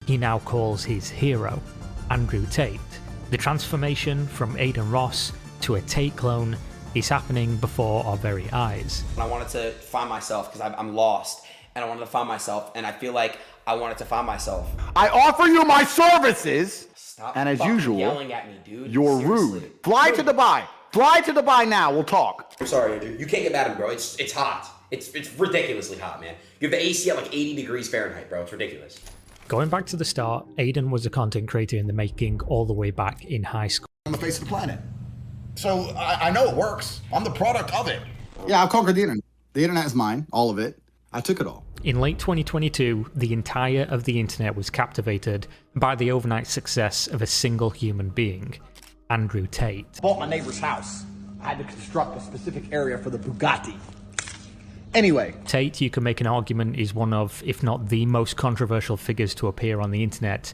he now calls his hero, Andrew Tate. The transformation from Aiden Ross to a Tate clone is happening before our very eyes. I wanted to find myself because I'm lost, and I wanted to find myself, and I feel like I wanted to find myself. I offer you my services, Stop and as fucking usual, yelling at me, dude. you're Seriously. rude. Fly to Dubai. Fly to Dubai now. We'll talk. I'm sorry, dude. You can't get mad at me, bro. It's hot. It's ridiculously hot, man. You have the AC at like 80 degrees Fahrenheit, bro. It's ridiculous. Going back to the start, Aiden was a content creator in the making all the way back in high school. On the face of the planet. So I know it works. I'm the product of it. Yeah, I've conquered the internet. The internet is mine, all of it. I took it all. In late 2022, the entire of the internet was captivated by the overnight success of a single human being, Andrew Tate. Bought my neighbor's house. I had to construct a specific area for the Bugatti. Anyway. Tate, you can make an argument, is one of, if not the most controversial figures to appear on the internet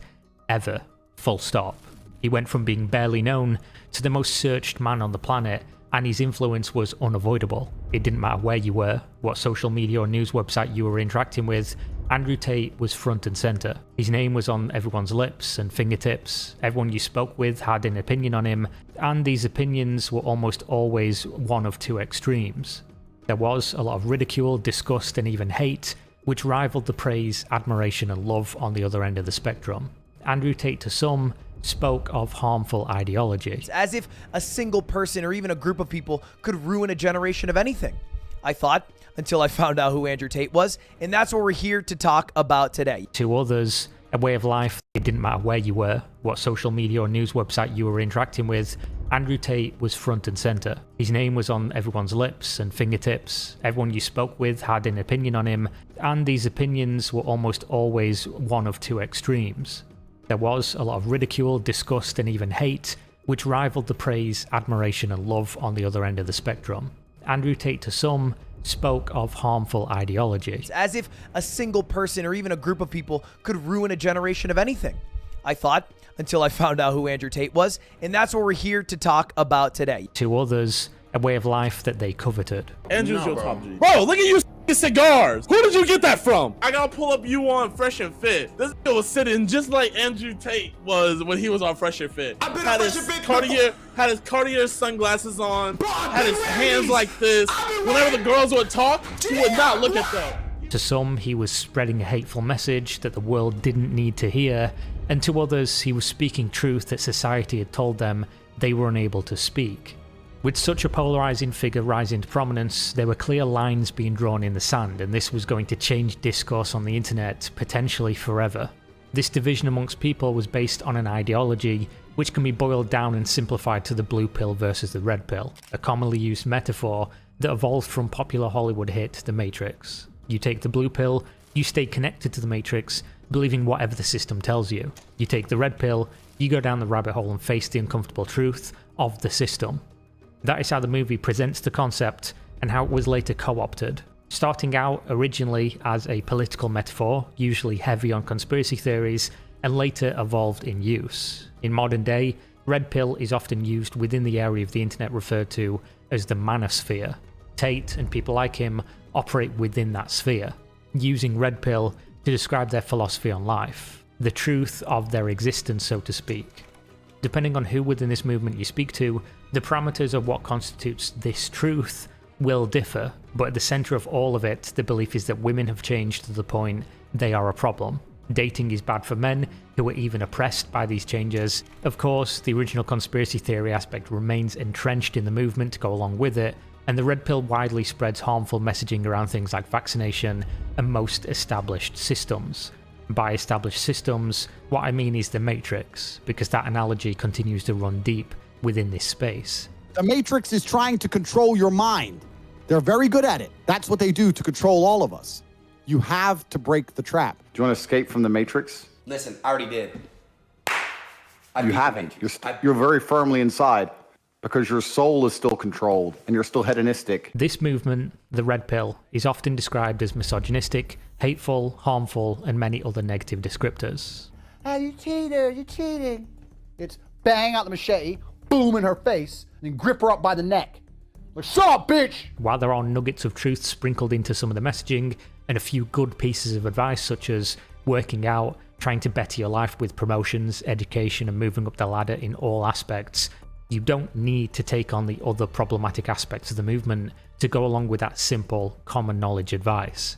ever, full stop. He went from being barely known to the most searched man on the planet, and his influence was unavoidable. It didn't matter where you were, what social media or news website you were interacting with, Andrew Tate was front and center. His name was on everyone's lips and fingertips. Everyone you spoke with had an opinion on him, and these opinions were almost always one of two extremes. There was a lot of ridicule, disgust, and even hate, which rivaled the praise, admiration, and love on the other end of the spectrum. Andrew Tate, to some, spoke of harmful ideology. It's as if a single person or even a group of people could ruin a generation of anything. I thought, until I found out who Andrew Tate was, and that's what we're here to talk about today. To others, a way of life. It didn't matter where you were, what social media or news website you were interacting with, Andrew Tate was front and center. His name was on everyone's lips and fingertips. Everyone you spoke with had an opinion on him, and these opinions were almost always one of two extremes. There was a lot of ridicule, disgust, and even hate, which rivaled the praise, admiration, and love on the other end of the spectrum. Andrew Tate, to some, spoke of harmful ideology. It's as if a single person or even a group of people could ruin a generation of anything. I thought, until I found out who Andrew Tate was, and that's what we're here to talk about today. To others, a way of life that they coveted. Andrew's your top G. Bro, look at you cigars. Who did you get that from? I gotta pull up you on Fresh and Fit. This nigga was sitting just like Andrew Tate was when he was on Fresh and Fit. I've been had his Cartier, had his Cartier sunglasses on, had his hands like this. Whenever the girls would talk, he would not look at them. To some, he was spreading a hateful message that the world didn't need to hear, and to others, he was speaking truth that society had told them they were unable to speak. With such a polarizing figure rising to prominence, there were clear lines being drawn in the sand, and this was going to change discourse on the internet, potentially forever. This division amongst people was based on an ideology which can be boiled down and simplified to the blue pill versus the red pill, a commonly used metaphor that evolved from popular Hollywood hit The Matrix. You take the blue pill, you stay connected to the Matrix, believing whatever the system tells you. You take the red pill, you go down the rabbit hole and face the uncomfortable truth of the system. That is how the movie presents the concept and how it was later co-opted. Starting out originally as a political metaphor, usually heavy on conspiracy theories, and later evolved in use. In modern day, red pill is often used within the area of the internet referred to as the manosphere. Tate and people like him operate within that sphere, using red pill to describe their philosophy on life, the truth of their existence, so to speak. Depending on who within this movement you speak to, the parameters of what constitutes this truth will differ, but at the center of all of it, the belief is that women have changed to the point they are a problem. Dating is bad for men who are even oppressed by these changes. Of course, the original conspiracy theory aspect remains entrenched in the movement to go along with it, and the red pill widely spreads harmful messaging around things like vaccination and most established systems. By established systems, what I mean is the Matrix, because that analogy continues to run deep within this space. The Matrix is trying to control your mind. They're very good at it. That's what they do to control all of us. You have to break the trap. Do you want to escape from the Matrix? Listen, I already did. You haven't. You're very firmly inside because your soul is still controlled and you're still hedonistic. This movement, the red pill, is often described as misogynistic, hateful, harmful, and many other negative descriptors. Ah, you cheater, you're cheating. It's bang out the machete, boom in her face, and then grip her up by the neck. Like, shut up, bitch! While there are nuggets of truth sprinkled into some of the messaging, and a few good pieces of advice such as working out, trying to better your life with promotions, education, and moving up the ladder in all aspects, you don't need to take on the other problematic aspects of the movement to go along with that simple, common knowledge advice.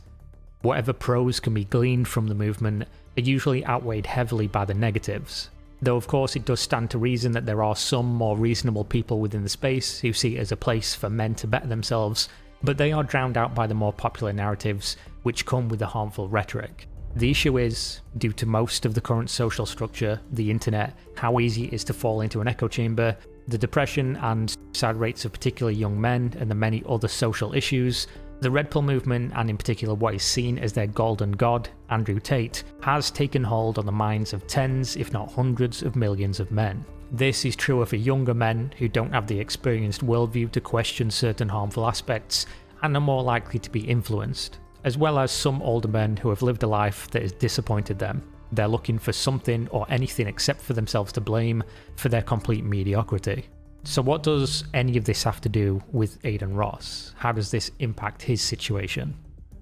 Whatever pros can be gleaned from the movement are usually outweighed heavily by the negatives. Though of course it does stand to reason that there are some more reasonable people within the space who see it as a place for men to better themselves, but they are drowned out by the more popular narratives which come with the harmful rhetoric. The issue is, due to most of the current social structure, the internet, how easy it is to fall into an echo chamber, the depression and suicide rates of particularly young men, and the many other social issues, the Red Pill movement, and in particular what is seen as their golden god, Andrew Tate, has taken hold on the minds of tens, if not hundreds of millions of men. This is truer for younger men who don't have the experienced worldview to question certain harmful aspects and are more likely to be influenced, as well as some older men who have lived a life that has disappointed them. They're looking for something or anything except for themselves to blame for their complete mediocrity. So what does any of this have to do with Adin Ross? How does this impact his situation?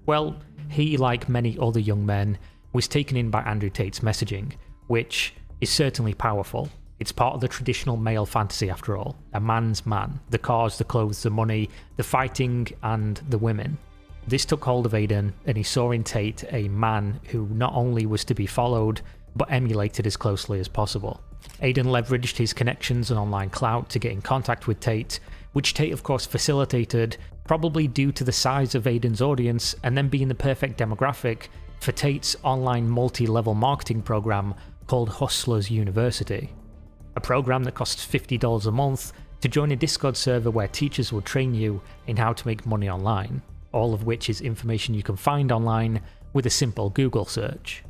Well, he, like many other young men, was taken in by Andrew Tate's messaging, which is certainly powerful. It's part of the traditional male fantasy after all. A man's man. The cars, the clothes, the money, the fighting, and the women. This took hold of Adin, and he saw in Tate a man who not only was to be followed, but emulated as closely as possible. Adin leveraged his connections and online clout to get in contact with Tate, which Tate of course facilitated, probably due to the size of Adin's audience and then being the perfect demographic for Tate's online multi-level marketing program called Hustlers University. A program that costs $50 a month to join a Discord server where teachers will train you in how to make money online, all of which is information you can find online with a simple Google search.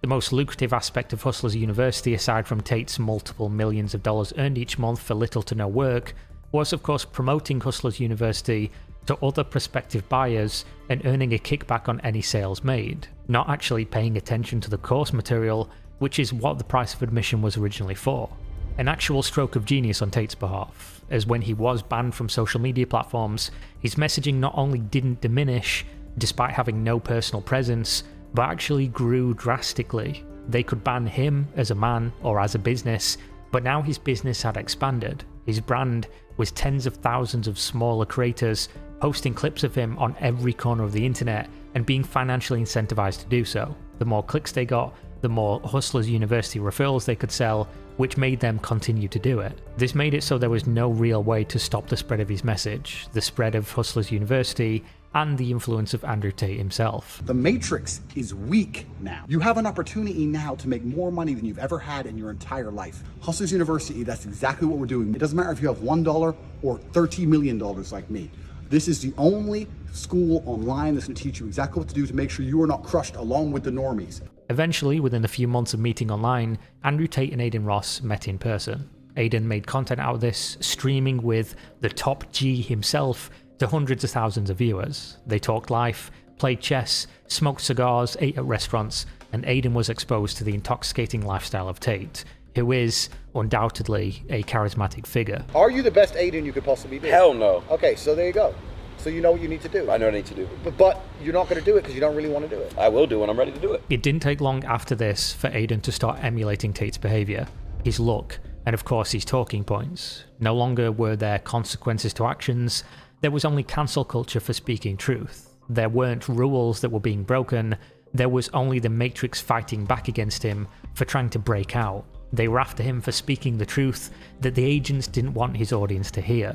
The most lucrative aspect of Hustlers University, aside from Tate's multiple millions of dollars earned each month for little to no work, was of course promoting Hustlers University to other prospective buyers and earning a kickback on any sales made, not actually paying attention to the course material, which is what the price of admission was originally for. An actual stroke of genius on Tate's behalf, as when he was banned from social media platforms, his messaging not only didn't diminish, despite having no personal presence, but actually grew drastically. They could ban him as a man or as a business, but now his business had expanded. His brand was tens of thousands of smaller creators posting clips of him on every corner of the internet and being financially incentivized to do so. The more clicks they got, the more Hustlers University referrals they could sell, which made them continue to do it. This made it so there was no real way to stop the spread of his message, the spread of Hustlers University, and the influence of Andrew Tate himself. The Matrix is weak now. You have an opportunity now to make more money than you've ever had in your entire life. Hustlers University, that's exactly what we're doing. It doesn't matter if you have $1 or $30 million like me. This is the only school online that's going to teach you exactly what to do to make sure you are not crushed along with the normies. Eventually, within a few months of meeting online, Andrew Tate and Adin Ross met in person. Adin made content out of this, streaming with the top G himself to hundreds of thousands of viewers. They talked life, played chess, smoked cigars, ate at restaurants, and Adin was exposed to the intoxicating lifestyle of Tate, who is undoubtedly a charismatic figure. Are you the best Adin you could possibly be? Hell no. Okay, so there you go. So you know what you need to do. I know what I need to do. But you're not going to do it because you don't really want to do it. I will do when I'm ready to do it. It didn't take long after this for Adin to start emulating Tate's behaviour, his look, and of course his talking points. No longer were there consequences to actions, there was only cancel culture for speaking truth. There weren't rules that were being broken, there was only the Matrix fighting back against him for trying to break out. They were after him for speaking the truth that the agents didn't want his audience to hear.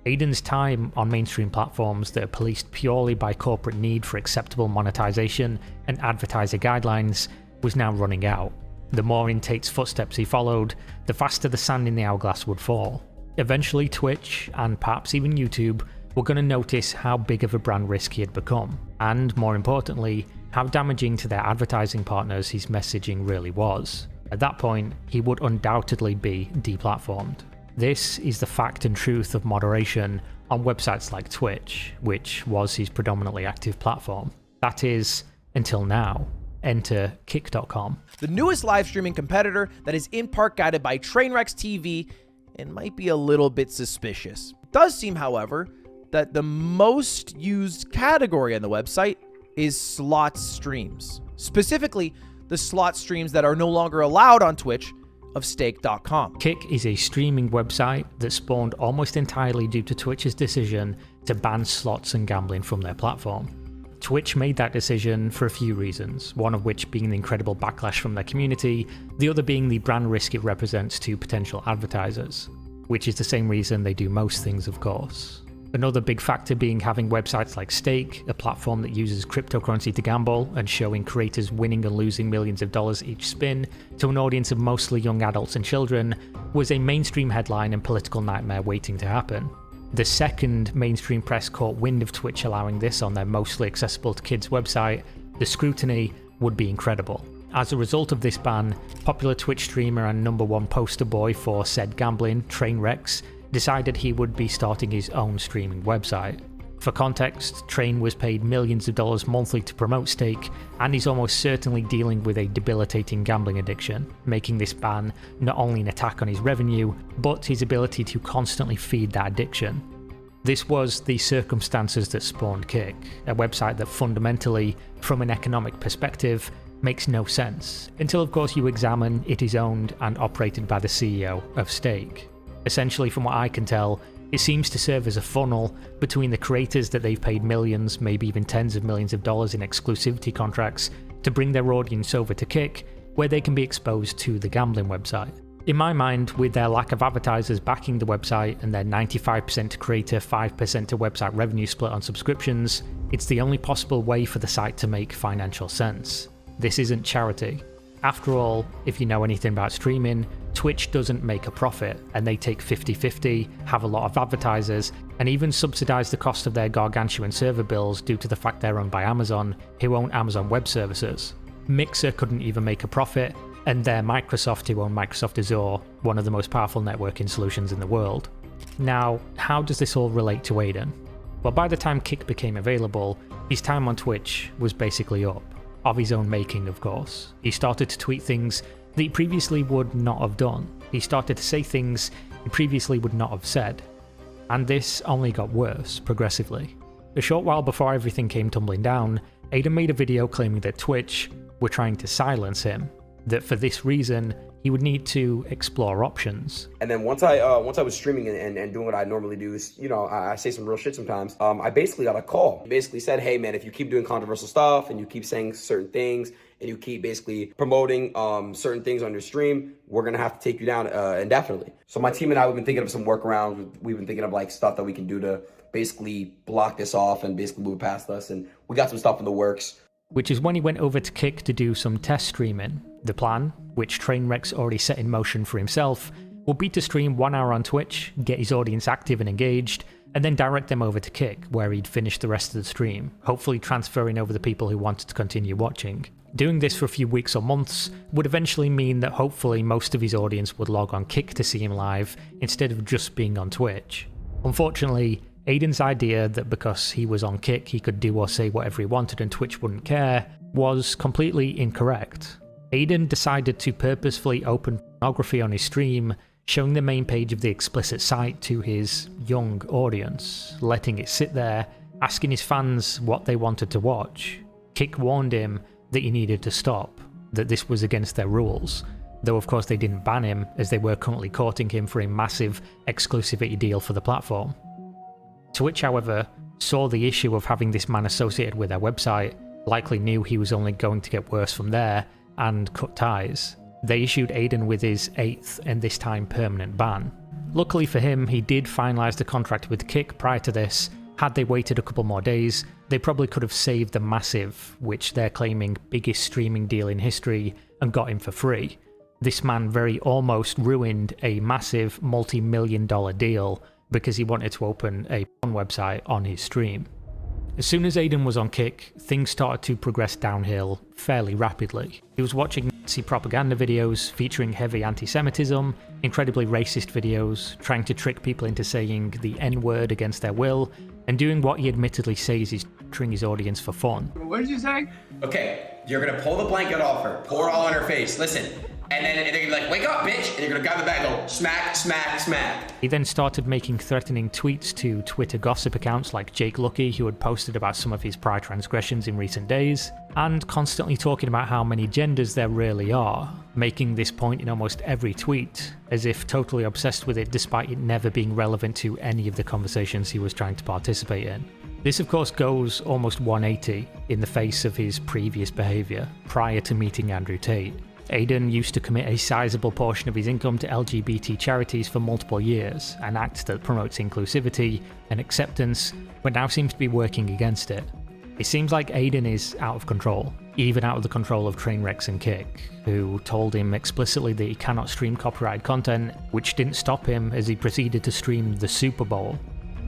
Adin's time on mainstream platforms that are policed purely by corporate need for acceptable monetization and advertiser guidelines was now running out. The more in Tate's footsteps he followed, the faster the sand in the hourglass would fall. Eventually Twitch, and perhaps even YouTube, were going to notice how big of a brand risk he had become, and more importantly, how damaging to their advertising partners his messaging really was. At that point, he would undoubtedly be deplatformed. This is the fact and truth of moderation on websites like Twitch, which was his predominantly active platform. That is, until now. Enter Kick.com. The newest live streaming competitor that is in part guided by Trainwrecks TV and might be a little bit suspicious. It does seem, however, that the most used category on the website is slots streams. Specifically, the slot streams that are no longer allowed on Twitch of stake.com. Kick is a streaming website that spawned almost entirely due to Twitch's decision to ban slots and gambling from their platform. Twitch made that decision for a few reasons, one of which being the incredible backlash from their community, the other being the brand risk it represents to potential advertisers, which is the same reason they do most things, of course. Another big factor being having websites like Stake, a platform that uses cryptocurrency to gamble and showing creators winning and losing millions of dollars each spin to an audience of mostly young adults and children, was a mainstream headline and political nightmare waiting to happen. The second mainstream press caught wind of Twitch allowing this on their mostly accessible to kids website, the scrutiny would be incredible. As a result of this ban, popular Twitch streamer and #1 poster boy for said gambling, Trainwrecks, decided he would be starting his own streaming website. For context, Train was paid millions of dollars monthly to promote Stake, and he's almost certainly dealing with a debilitating gambling addiction, making this ban not only an attack on his revenue, but his ability to constantly feed that addiction. This was the circumstances that spawned Kick, a website that fundamentally, from an economic perspective, makes no sense, until of course you examine it is owned and operated by the CEO of Stake. Essentially, from what I can tell, it seems to serve as a funnel between the creators that they've paid millions, maybe even tens of millions of dollars in exclusivity contracts to bring their audience over to Kick, where they can be exposed to the gambling website. In my mind, with their lack of advertisers backing the website and their 95% to creator, 5% to website revenue split on subscriptions, it's the only possible way for the site to make financial sense. This isn't charity. After all, if you know anything about streaming, Twitch doesn't make a profit, and they take 50-50, have a lot of advertisers, and even subsidize the cost of their gargantuan server bills due to the fact they're owned by Amazon, who own Amazon Web Services. Mixer couldn't even make a profit, and they're Microsoft, who own Microsoft Azure, one of the most powerful networking solutions in the world. Now, how does this all relate to Aiden? Well, by the time Kick became available, his time on Twitch was basically up. Of his own making, of course. He started to tweet things that he previously would not have done. He started to say things he previously would not have said. And this only got worse, progressively. A short while before everything came tumbling down, Aiden made a video claiming that Twitch were trying to silence him, that for this reason, he would need to explore options. And then once I was streaming and doing what I normally do is, I say some real shit sometimes. I basically got a call. He basically said, hey man, if you keep doing controversial stuff and you keep saying certain things and you keep basically promoting certain things on your stream, we're gonna have to take you down indefinitely. So my team and I, we've been thinking of some workarounds. We've been thinking of like stuff that we can do to basically block this off and basically move past us. And we got some stuff in the works. Which is when he went over to Kick to do some test streaming. The plan, which Trainwreck's already set in motion for himself, would be to stream 1 hour on Twitch, get his audience active and engaged, and then direct them over to Kick, where he'd finish the rest of the stream, hopefully transferring over the people who wanted to continue watching. Doing this for a few weeks or months would eventually mean that hopefully most of his audience would log on Kick to see him live, instead of just being on Twitch. Unfortunately, Aiden's idea that because he was on Kick he could do or say whatever he wanted and Twitch wouldn't care was completely incorrect. Aiden decided to purposefully open pornography on his stream, showing the main page of the explicit site to his young audience, letting it sit there, asking his fans what they wanted to watch. Kick warned him that he needed to stop, that this was against their rules, though of course they didn't ban him as they were currently courting him for a massive exclusivity deal for the platform. Twitch, however, saw the issue of having this man associated with their website, likely knew he was only going to get worse from there, and cut ties. They issued Aiden with his 8th and this time permanent ban. Luckily for him, he did finalise the contract with Kick prior to this. Had they waited a couple more days, they probably could have saved the massive, which they're claiming biggest streaming deal in history, and got him for free. This man very almost ruined a massive multi-million-dollar deal because he wanted to open a porn website on his stream. As soon as Aiden was on Kick, things started to progress downhill fairly rapidly. He was watching Nazi propaganda videos featuring heavy anti-Semitism, incredibly racist videos, trying to trick people into saying the N-word against their will, and doing what he admittedly says is torturing his audience for fun. What did you say? Okay, you're gonna pull the blanket off her, pour it all on her face. Listen, And then they're gonna be like, wake up, bitch! And you're gonna grab the bag and go, smack, smack, smack. He then started making threatening tweets to Twitter gossip accounts like Jake Lucky, who had posted about some of his prior transgressions in recent days, and constantly talking about how many genders there really are, making this point in almost every tweet, as if totally obsessed with it despite it never being relevant to any of the conversations he was trying to participate in. This of course goes almost 180 in the face of his previous behaviour prior to meeting Andrew Tate. Aiden used to commit a sizable portion of his income to LGBT charities for multiple years, an act that promotes inclusivity and acceptance, but now seems to be working against it. It seems like Aiden is out of control, even out of the control of Trainwrecks and Kick, who told him explicitly that he cannot stream copyrighted content, which didn't stop him as he proceeded to stream the Super Bowl.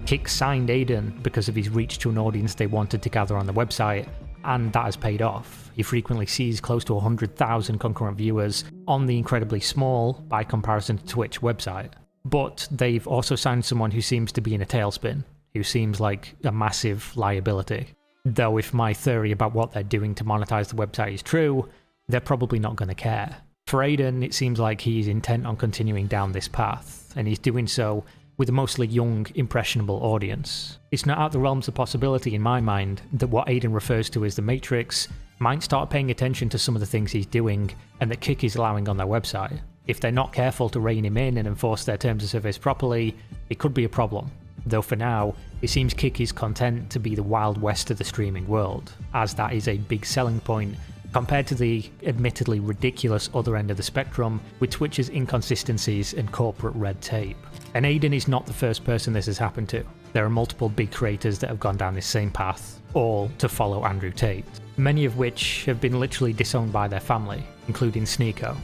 Kick signed Aiden because of his reach to an audience they wanted to gather on the website, and that has paid off. He frequently sees close to 100,000 concurrent viewers on the incredibly small, by comparison to Twitch, website. But they've also signed someone who seems to be in a tailspin, who seems like a massive liability. Though if my theory about what they're doing to monetize the website is true, they're probably not going to care. For Aiden, it seems like he's intent on continuing down this path, and he's doing so with a mostly young, impressionable audience. It's not out of the realms of possibility in my mind that what Aiden refers to as the Matrix might start paying attention to some of the things he's doing and that Kick is allowing on their website. If they're not careful to rein him in and enforce their terms of service properly, it could be a problem. Though for now, it seems Kick is content to be the Wild West of the streaming world, as that is a big selling point compared to the admittedly ridiculous other end of the spectrum with Twitch's inconsistencies and corporate red tape. And Aiden is not the first person this has happened to. There are multiple big creators that have gone down this same path, all to follow Andrew Tate, many of which have been literally disowned by their family, including Sneeko.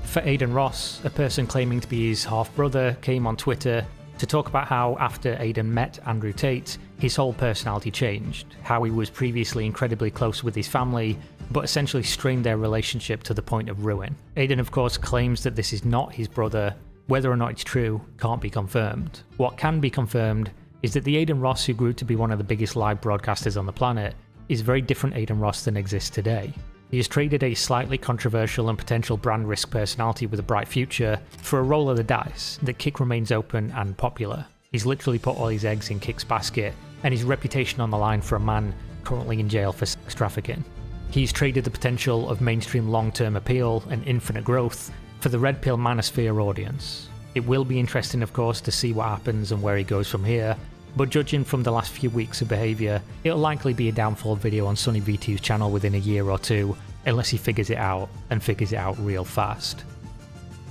For Aiden Ross, a person claiming to be his half-brother came on Twitter to talk about how after Aiden met Andrew Tate, his whole personality changed, how he was previously incredibly close with his family, but essentially strained their relationship to the point of ruin. Aiden of course claims that this is not his brother. Whether or not it's true can't be confirmed. What can be confirmed is that the Aiden Ross who grew to be one of the biggest live broadcasters on the planet is a very different Aiden Ross than exists today. He has traded a slightly controversial and potential brand risk personality with a bright future for a roll of the dice that Kick remains open and popular. He's literally put all his eggs in Kick's basket and his reputation on the line for a man currently in jail for sex trafficking. He's traded the potential of mainstream long-term appeal and infinite growth for the Red Pill manosphere audience. It will be interesting of course to see what happens and where he goes from here, but judging from the last few weeks of behaviour, it'll likely be a downfall video on Sonny V2's channel within a year or two, unless he figures it out, and figures it out real fast.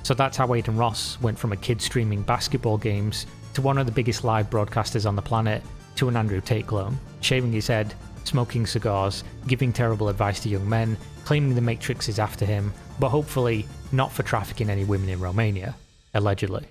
So that's how Aiden Ross went from a kid streaming basketball games to one of the biggest live broadcasters on the planet to an Andrew Tate clone, shaving his head, smoking cigars, giving terrible advice to young men, claiming the Matrix is after him, but hopefully not for trafficking any women in Romania, allegedly.